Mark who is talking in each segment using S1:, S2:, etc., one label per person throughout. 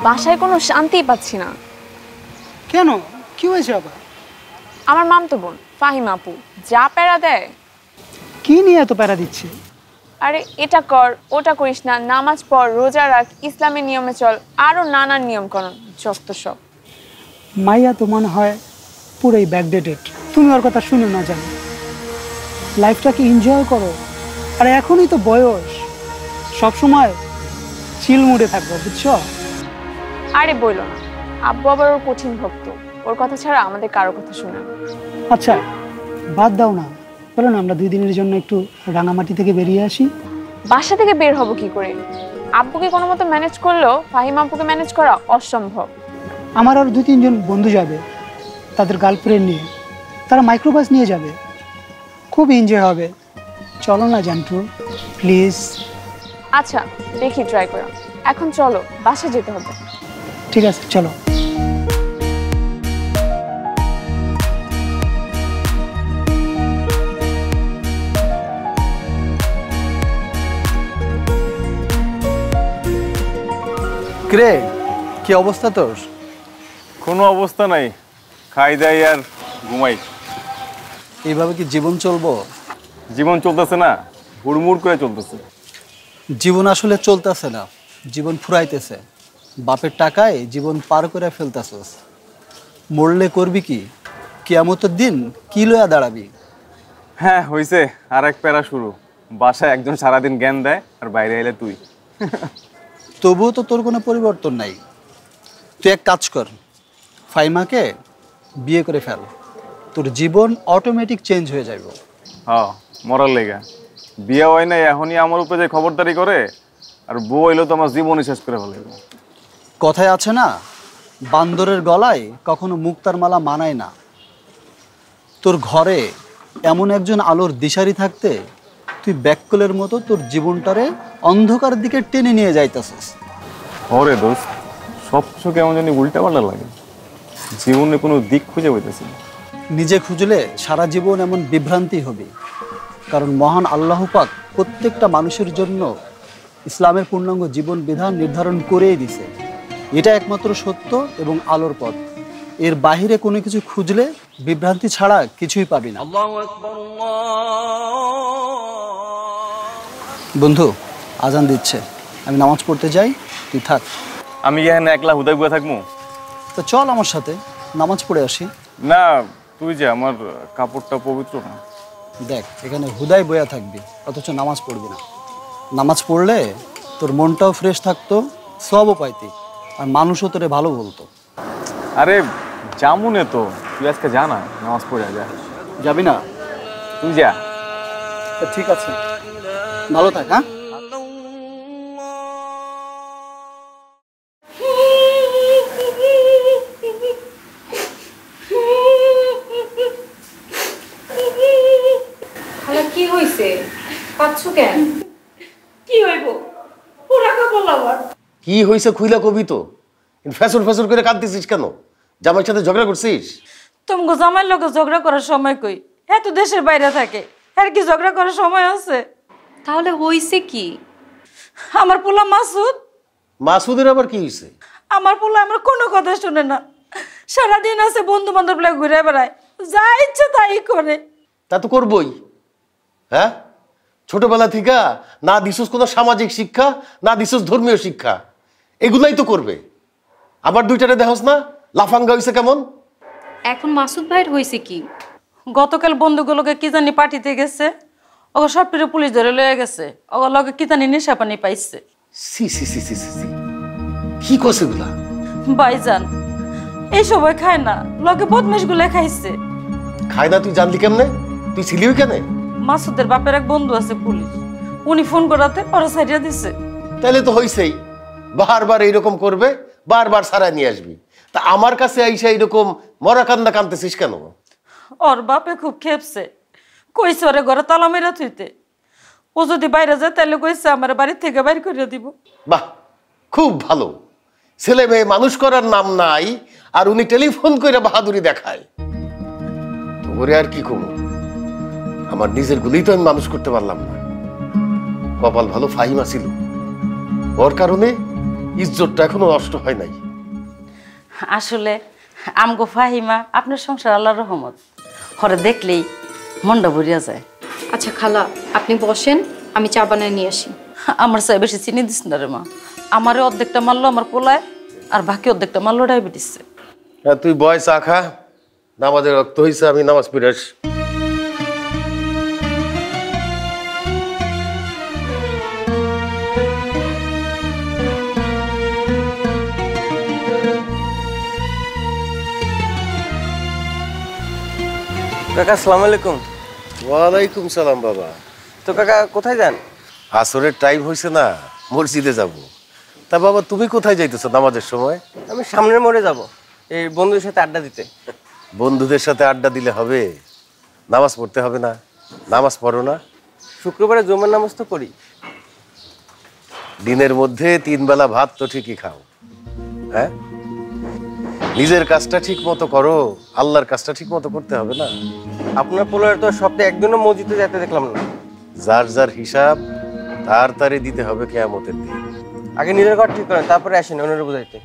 S1: বাসায় কোনো শান্তিই পাচ্ছি না।
S2: কেন, কি হয়েছে আবার?
S1: আমার মামতো বোন ফাহিম আপু যা প্যারা দেয়।
S2: কি নিয়ে এত প্যারা দিচ্ছে?
S1: আরে এটা কর, ওটা করিস না, নামাজ পড়, রোজা রাখ, ইসলামের নিয়মে চল, আরো নানান নিয়মকানুন, যত সব।
S2: মাইয়া তো মনে হয় পুরোই ব্যাকডেটেড। তুমি ওর কথা শুনো না, জানো লাইফটাকে এনজয় করো। আর এখনই তো বয়স, সবসময় চিল মুডে থাকবো, বুঝছো?
S1: আরে বইলো না, আব্বু আবার ওর কঠিন ভক্ত, ওর কথা ছাড়া আমাদের কারো কথা শুনে না।
S2: আচ্ছা বাদ দাও না, বলো না আমরা 2 দিনের জন্য একটু রাঙামাটি থেকে বেরিয়ে আসি।
S1: বাসা থেকে বের হবো কি করে? আব্বুকে কোনো মতো ম্যানেজ করলেও ফাহিম আপুকে ম্যানেজ করা অসম্ভব।
S2: আমার আর 2-3 জন বন্ধু যাবে তাদের গার্লফ্রেন্ড নিয়ে, তারা মাইক্রোবাস নিয়ে যাবে, খুব এনজয় হবে। চলো না জান্টু প্লিজ।
S1: আচ্ছা দেখি ট্রাই করা। এখন চলো, বাসা যেতে হবে।
S2: ঠিক আছে চলো।
S3: কিরে, কি অবস্থা তোর?
S4: কোনো অবস্থা নাই, খাই দাই আর ঘুমাই।
S3: এইভাবে কি জীবন চলবো?
S4: জীবন চলতেছে না, হুড়মুড় করে চলতেছে।
S3: জীবন আসলে চলতেছে না, জীবন ফুরাইতেছে। বাপের টাকায় জীবন পার করে ফেলতেছস। মরলে করবি কি? কিয়ামতের দিন কি লইয়া দাঁড়াবি?
S4: হ্যাঁ হইছে, আর এক প্যারা শুরু। বাসায় একজন সারাদিন জ্ঞান দেয় আর বাইরে এলে তুই।
S3: তবুও তো তোর কোনো পরিবর্তন নাই। তুই এক কাজ কর, ফাইমাকে বিয়ে করে ফেল, তোর জীবন অটোমেটিক চেঞ্জ হয়ে যাবে।
S4: হ্যাঁ মরার লেগা বিয়ে হয় নাই, এখনই আমার উপরে যে খবরদারি করে, আর বউ হইলো তো আমার জীবনই শেষ করে ফেলে।
S3: কথায় আছে না, বান্দরের গলায় কখনো মুক্তার মালা মানায় না। তোর ঘরে এমন একজন আলোর দিশারি থাকতে তুই ব্যাককলের মতো তোর জীবনটারে অন্ধকার দিকে টেনে নিয়ে যাইতেছিস।
S4: ওরে দোস্ত, সব কিছু কেমন জানি উল্টা পাল্টা লাগে, জীবনে কোনো দিক খুঁজে পাইতেছি না।
S3: নিজে খুঁজলে সারা জীবন এমন বিভ্রান্তি হবে, কারণ মহান আল্লাহ পাক প্রত্যেকটা মানুষের জন্য ইসলামের পূর্ণাঙ্গ জীবন বিধান নির্ধারণ করেই দিছে। এটা একমাত্র সত্য এবং আলোর পথ। এর বাহিরে কোনো কিছু খুঁজলে বিভ্রান্তি ছাড়া কিছুই পাবি না। বন্ধু আজান দিচ্ছে, আমি নামাজ পড়তে যাই, তুই থাক।
S4: আমি এখানে একলা হুদায় বুয়ে থাকবো?
S3: তো চল আমার সাথে নামাজ পড়ে আসি।
S4: না তুই যে, আমার কাপড়টা পবিত্র না।
S3: দেখ এখানে হুদায় বয়া থাকবি অথচ নামাজ পড়বি না। নামাজ পড়লে তোর মনটাও ফ্রেশ থাকতো, সবও পাইতি, আর মানুষও তোরে ভালো বলতো।
S4: আরে জামুনে তো, তুই আজকে যা না, নামাজ পড়ে যা।
S3: যাবি না?
S4: তুই যা।
S3: ঠিক আছে, ভালো থাক। হ্যাঁ
S1: কি হইছে, কাঁদছো কেন?
S5: কি হইব, পুরা কাপড় আবার।
S6: কি হয়েছে খুইলা কবি তো, ফ্যাসর ফ্যাসর করে কাঁদতেছিস কেন? জামাইয়ের সাথে ঝগড়া করছিস?
S5: তোমাকে জামাইয়ের লোকে ঝগড়া করার সময় কই? এত দেশের বাইরে থাকে, আর কি ঝগড়া করার সময় আছে?
S1: তাহলে হইছে কি?
S5: আমার পোলা মাসুদ।
S6: মাসুদের আবার কি হয়েছে?
S5: আমার পোলা আমার কোনো কথা শুনে না, সারাদিন আছে বন্ধু বান্ধব লাগে ঘুরে বেড়ায়, যা ইচ্ছে তাই করে।
S6: তা তো করবই। হ্যাঁ, ছোটবেলা থেকে না দিছস কোনো সামাজিক শিক্ষা, না দিছস ধর্মীয় শিক্ষা, এগুলাই তো করবে। আবার দুইটারে দেখোস না লাফাঙ্গা হয়েছে কেমন?
S7: এখন মাসুদ ভাইয়ের হয়েছে কি?
S5: গতকাল বন্ধুগুলোকে কি জানি পাঠিতে গেছে, ওকে সবটিরে পুলিশ ধরে লয়ে গেছে, ওকে লগে কি জানি নেশা পানি পাইছে।
S6: সি সি সি সি সি, কি করছে এগুলা?
S5: ভাইজান এই সবাই খায় না, লগে বদমাশ গুলা খাইছে।
S6: খায় না তুই জানলি কেমনে? তুই ছিলি ওইখানে?
S5: মাসুদের বাপের এক বন্ধু আছে পুলিশ, উনি ফোন করাতে ওরা ছাড়িয়ে দিছে।
S6: তাহলে তো হইছেই, বারবার এইরকম করবে, বারবার সারায় নিয়ে আসবি। তা আমার কাছে আইসা এইরকম মরা কান্দা কান্দতেছিস কেন?
S5: ওর বাপে খুব খেপছে, কইছে ওরে ঘরে তালা মেরা থুইতে। ও যদি বাইরে যায় তাহলে কইছে আমার বাড়ি থেকে বাইর করে দিব।
S6: বাহ, খুব ভালো। ছেলে মেয়ে মানুষ করার নাম নাই, আর উনি টেলিফোন করে বাহাদুরি দেখায়। তো ওরে আর কি কমু, আমার নিজের গুলি তো আমি মানুষ করতে পারলাম না। কপাল ভালো ফাহিমা ছিল, ওর কারণে ইজ্জতটা এখনো নষ্ট হয় নাই।
S5: আসলে আমগো ফাহিমা আপনার সংসার আল্লাহর রহমত, হরে দেখলেই মনটা ভরিয়া যায়।
S7: আচ্ছা খালা, আপনি বসেন, আমি চা বানায় নিয়ে আসি।
S5: আমার চাই বেশি চিনি দিস না রে মা, আমারে অর্ধেকটা মারলো আমার পোলায়, আর বাকি অর্ধেকটা মারলো ডায়াবেটিস।
S6: হ্যাঁ, তুই বয় চা খা, নামাজের রক্ত হয়েছে, আমি নামাজ পড়ে আসি।
S8: কাকা আসসালামু আলাইকুম।
S6: ওয়ালাইকুম সালাম বাবা।
S8: তো কাকা কোথায় যান?
S6: আসরের টাইম হয়েছে না, মসজিদে যাব। তা বাবা তুমি কোথায় যাইতেছো নামাজের সময়?
S8: আমি সামনের মোড়ে যাব, এই বন্ধুদের সাথে আড্ডা দিতে।
S6: বন্ধুদের সাথে আড্ডা দিলে হবে? নামাজ পড়তে হবে না? নামাজ পড়ো না?
S8: শুক্রবারে জুমার নামাজ তো করি।
S6: দিনের মধ্যে 3 বেলা ভাত তো ঠিকই খাও, হ্যাঁ? নিজের কাজটা ঠিক মতো করো, আল্লাহর কাজটা ঠিক মতো করতে হবে না?
S8: আপনার পোলার তো সপ্তাহে একদিনও মসজিদে যেতে দেখলাম না।
S6: যার যার হিসাব তাড়াতাড়ি দিতে হবে কিয়ামতের দিন।
S8: আগে নিজের ঘর ঠিক করেন, তারপরে আসেন অন্যের বুঝাইতে।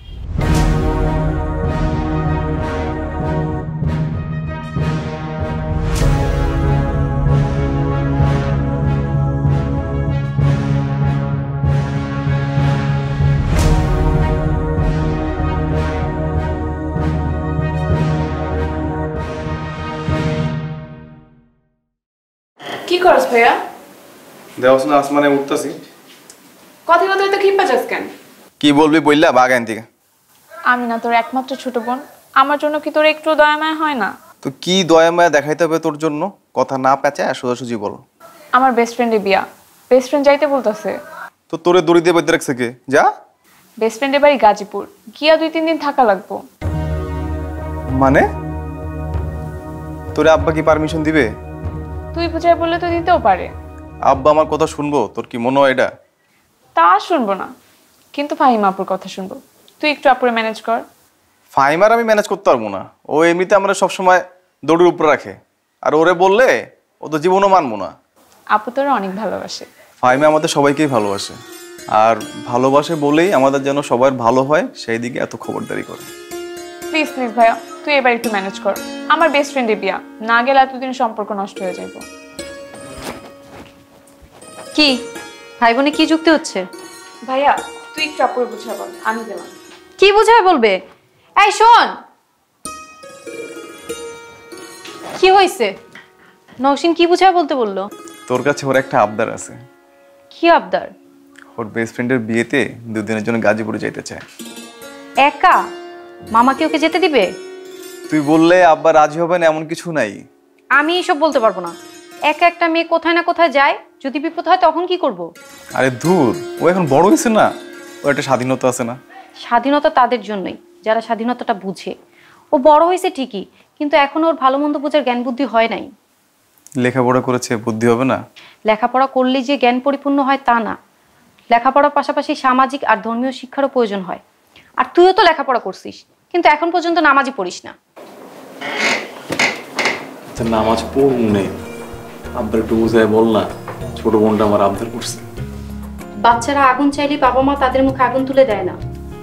S1: কি করছ ভাইয়া?
S4: দেওয়াস না আসমানে উঠতাছি।
S1: কথা কথা তো কি পাচ্ছিস কেন?
S4: কি বলবি বললা বাগান থেকে?
S1: আমি না তোর একমাত্র ছোট বোন, আমার জন্য কি তোর একটু দয়া মায়া হয় না?
S4: তো কি দয়া মায়া দেখাইতে হবে তোর জন্য? কথা না পেঁচায় সোজাসুজি বলো।
S1: আমার বেস্ট ফ্রেন্ডের বিয়া, বেস্ট ফ্রেন্ড যাইতে বলতেছে।
S4: তো তোরে দড়ি দিয়ে বেঁধে রাখছে কে? যা।
S1: বেস্ট ফ্রেন্ডের বাড়ি গাজীপুর, গিয়া 2-3 দিন থাকা লাগবো।
S4: মানে তোরে আব্বা কি পারমিশন দিবে?
S1: তুই বুঝাই বললে তো দিতেও পারে।
S4: আব্বা আমার কথা শুনবো? তোর কি মনে হয় এটা?
S1: তা শুনবো না, কিন্তু ফাহিমা আপুর কথা শুনবো। তুই একটু আপুরে ম্যানেজ কর।
S4: ফাইমার আমি ম্যানেজ করতে পারবো না, ও এমনিতে আমরা সবসময় দড়ির উপরে রাখে, আর ওরে বললে ও তো জীবনও মানবো না।
S1: আপু তোরা অনেক ভালোবাসে।
S4: ফাইমা আমাদের সবাইকেই ভালোবাসে, আর ভালোবাসে বলেই আমাদের যেন সবার ভালো হয় সেই দিকে এত খবরদারি করে।
S1: প্লিজ প্লিজ ভাইয়া, তুই এবার একটু ম্যানেজ কর। আমার বেস্ট ফ্রেন্ডের বিয়া, না গেলে এতদিন সম্পর্ক নষ্ট হয়ে যাইব।
S7: কি ভাই বোনে কি যুক্তি হচ্ছে?
S1: ভাইয়া তুই একটু আপুরে বুঝা বল, আমি গেলাম।
S7: কি বুঝায় বলবে? এই শোন, কি হয়েছে? নওশিন কি বুঝায় বলতে বললো?
S4: তোর কাছে ওর একটা আবদার আছে।
S7: কি আবদার?
S4: ওর বেস্ট ফ্রেন্ডের বিয়েতে 2 দিনের জন্য গাজীপুরে যাইতে চায়।
S7: একা? মামা কি ওকে যেতে দিবে?
S4: তুই বললে আব্বা রাজি হবেন এমন কিছু নাই।
S7: আমি এসব বলতে পারবো না। একা একটা মেয়ে কোথায় না কোথায় যায়, যদি বিপদ হয় তখন কি করব?
S4: আরে ধুর, ও এখন বড় হয়েছে না, ও একটা স্বাধীনতা আছে না?
S7: স্বাধীনতা তাদের জন্যই যারা স্বাধীনতাটা বুঝে। ও বড় হয়েছে ঠিকই, কিন্তু এখন ওর ভালো মন্দ বোঝার জ্ঞান বুদ্ধি হয় নাই।
S4: লেখাপড়া করেছে, বুদ্ধি হবে না?
S7: লেখাপড়া করলেই যে জ্ঞান পরিপূর্ণ হয় তা না। লেখাপড়ার পাশাপাশি সামাজিক আর ধর্মীয় শিক্ষারও প্রয়োজন হয়। আর তুইও তো লেখাপড়া করছিস, কিন্তু এখন পর্যন্ত নামাজই পড়িস না।
S4: নামাজ পড়ুন নেই, আব্বার একটু বুঝায় বল না, ছোট বোনটা আমার আবদার করছে।
S7: বাচ্চারা আগুন চাইলে বাবা মা তাদের মুখে আগুন তুলে দেয় না।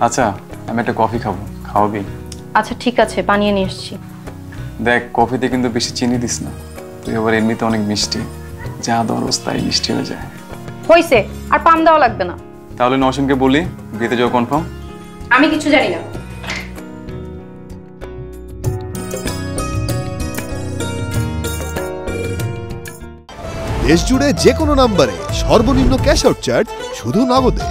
S4: আচ্ছা আমি একটা কফি খাবো, খাওয়াবি?
S7: আচ্ছা ঠিক আছে, বানিয়ে নিয়ে এসছি।
S4: দেখ কফিতে কিন্তু বেশি চিনি দিস না, তুই আবার এমনিতে অনেক মিষ্টি, যা দরজ তাই মিষ্টি হয়ে যায়।
S7: হইছে, আর পাম দেওয়া লাগবে না।
S4: তাহলে নওশিনকে বলি বিয়েতে যাওয়া কনফার্ম?
S7: আমি কিছু জানি না।
S9: দেশ জুড়ে যে কোনো নম্বরে সর্বনিম্ন ক্যাশ আউট চার্জ শুধু নগদে।